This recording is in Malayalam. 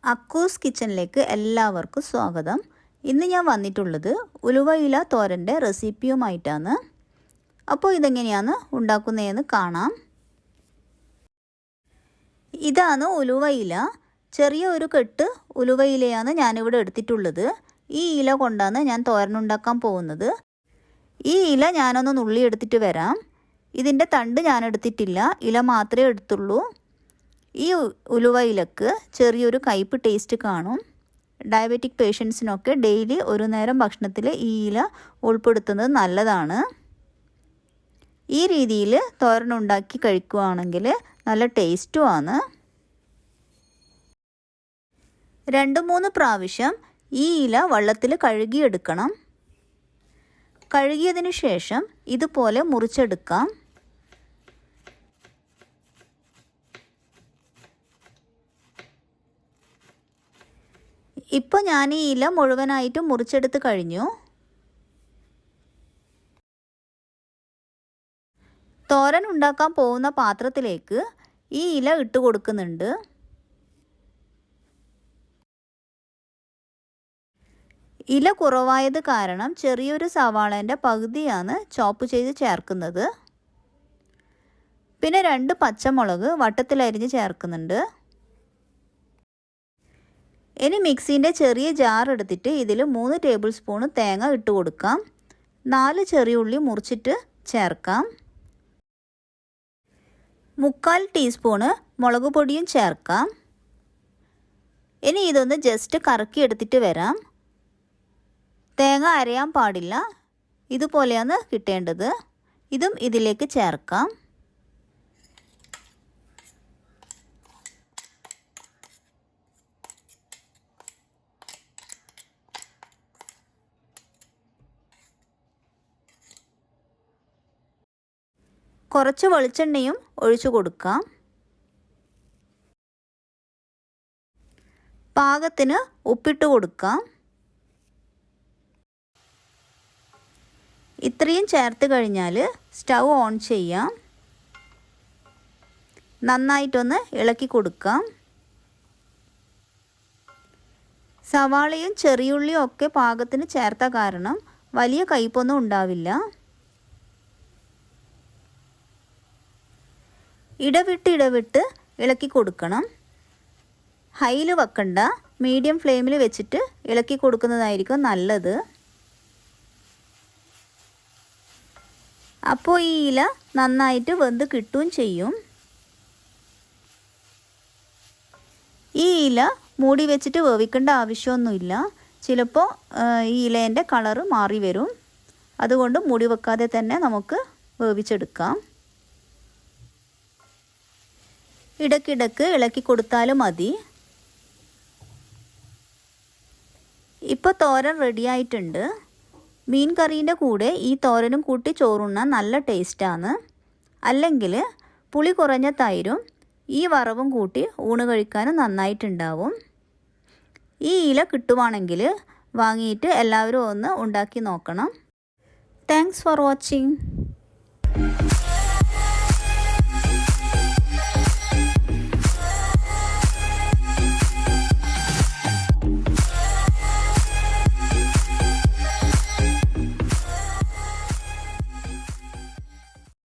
അക്കൂസ് കിച്ചണിലേക്ക് എല്ലാവർക്കും സ്വാഗതം. ഇന്ന് ഞാൻ വന്നിട്ടുള്ളത് ഉലുവയില തോരൻ്റെ റെസിപ്പിയുമായിട്ടാണ്. അപ്പോൾ ഇതെങ്ങനെയാണ് ഉണ്ടാക്കുന്നതെന്ന് കാണാം. ഇതാണ് ഉലുവയില. ചെറിയ ഒരു കെട്ട് ഉലുവയിലയാണ് ഞാനിവിടെ എടുത്തിട്ടുള്ളത്. ഈ ഇല കൊണ്ടാണ് ഞാൻ തോരനുണ്ടാക്കാൻ പോകുന്നത്. ഈ ഇല ഞാനൊന്ന് നുള്ളിയെടുത്തിട്ട് വരാം. ഇതിൻ്റെ തണ്ട് ഞാൻ എടുത്തിട്ടില്ല, ഇല മാത്രമേ എടുത്തുള്ളൂ. ഈ ഉലുവയിലക്ക് ചെറിയൊരു കയ്പ്പ് ടേസ്റ്റ് കാണും. ഡയബറ്റിക് പേഷ്യൻസിനൊക്കെ ഡെയിലി ഒരു നേരം ഭക്ഷണത്തിൽ ഈ ഇല ഉൾപ്പെടുത്തുന്നത് നല്ലതാണ്. ഈ രീതിയിൽ തോരനുണ്ടാക്കി കഴിക്കുകയാണെങ്കിൽ നല്ല ടേസ്റ്റുമാണ്. 2-3 പ്രാവശ്യം ഈ ഇല വെള്ളത്തിൽ കഴുകിയെടുക്കണം. കഴുകിയതിന് ശേഷം ഇതുപോലെ മുറിച്ചെടുക്കാം. ഇപ്പോൾ ഞാൻ ഈ ഇല മുഴുവനായിട്ടും മുറിച്ചെടുത്ത് കഴിഞ്ഞു. തോരൻ ഉണ്ടാക്കാൻ പോകുന്ന പാത്രത്തിലേക്ക് ഈ ഇല ഇട്ട് കൊടുക്കുന്നുണ്ട്. ഇല കുറവായത് കാരണം ചെറിയൊരു സവാളേൻ്റെ പകുതിയാണ് ചോപ്പ് ചെയ്ത് ചേർക്കുന്നത്. പിന്നെ 2 പച്ചമുളക് വട്ടത്തിലരിഞ്ഞ് ചേർക്കുന്നുണ്ട്. ഇനി മിക്സിൻ്റെ ചെറിയ ജാർ എടുത്തിട്ട് ഇതിൽ 3 ടേബിൾ സ്പൂൺ തേങ്ങ ഇട്ട് കൊടുക്കാം. 4 ചെറിയ ഉള്ളി മുറിച്ചിട്ട് ചേർക്കാം. 3/4 ടീസ്പൂണ് മുളക് പൊടിയും ചേർക്കാം. ഇനി ഇതൊന്ന് ജസ്റ്റ് കറക്കി എടുത്തിട്ട് വരാം. തേങ്ങ അരയാൻ പാടില്ല, ഇതുപോലെയാണ് കിട്ടേണ്ടത്. ഇതും ഇതിലേക്ക് ചേർക്കാം. കുറച്ച് വെളിച്ചെണ്ണയും ഒഴിച്ചു കൊടുക്കാം. പാകത്തിന് ഉപ്പിട്ട് കൊടുക്കാം. ഇത്രയും ചേർത്ത് കഴിഞ്ഞാൽ സ്റ്റൗ ഓൺ ചെയ്യാം. നന്നായിട്ടൊന്ന് ഇളക്കി കൊടുക്കാം. സവാളയും ചെറിയുള്ളിയും ഒക്കെ പാകത്തിന് ചേർത്ത കാരണം വലിയ കയ്പൊന്നും ഉണ്ടാവില്ല. ഇടവിട്ട് ഇളക്കി കൊടുക്കണം. ഹൈയിൽ വെക്കണ്ട, മീഡിയം ഫ്ലെയിമിൽ വെച്ചിട്ട് ഇളക്കി കൊടുക്കുന്നതായിരിക്കും നല്ലത്. അപ്പോൾ ഈ ഇല നന്നായിട്ട് വെന്ത് കിട്ടുകയും ചെയ്യും. ഈ ഇല മൂടി വെച്ചിട്ട് വേവിക്കേണ്ട ആവശ്യമൊന്നുമില്ല. ചിലപ്പോൾ ഈ ഇലേൻ്റെ കളറ് മാറി വരും. അതുകൊണ്ട് മൂടി വെക്കാതെ തന്നെ നമുക്ക് വേവിച്ചെടുക്കാം. ഇടയ്ക്കിടയ്ക്ക് ഇളക്കി കൊടുത്താലും മതി. ഇപ്പോൾ തോരൻ റെഡിയായിട്ടുണ്ട്. മീൻ കറീൻ്റെ കൂടെ ഈ തോരനും കൂട്ടി ചോറുണ്ണാൻ നല്ല ടേസ്റ്റാണ്. അല്ലെങ്കിൽ പുളി കുറഞ്ഞ തൈരും ഈ വറവും കൂട്ടി ഊണ് കഴിക്കാനും നന്നായിട്ടുണ്ടാവും. ഈ ഇല കിട്ടുവാണെങ്കിൽ വാങ്ങിയിട്ട് എല്ലാവരും ഒന്ന് ഉണ്ടാക്കി നോക്കണം. Thanks for watching.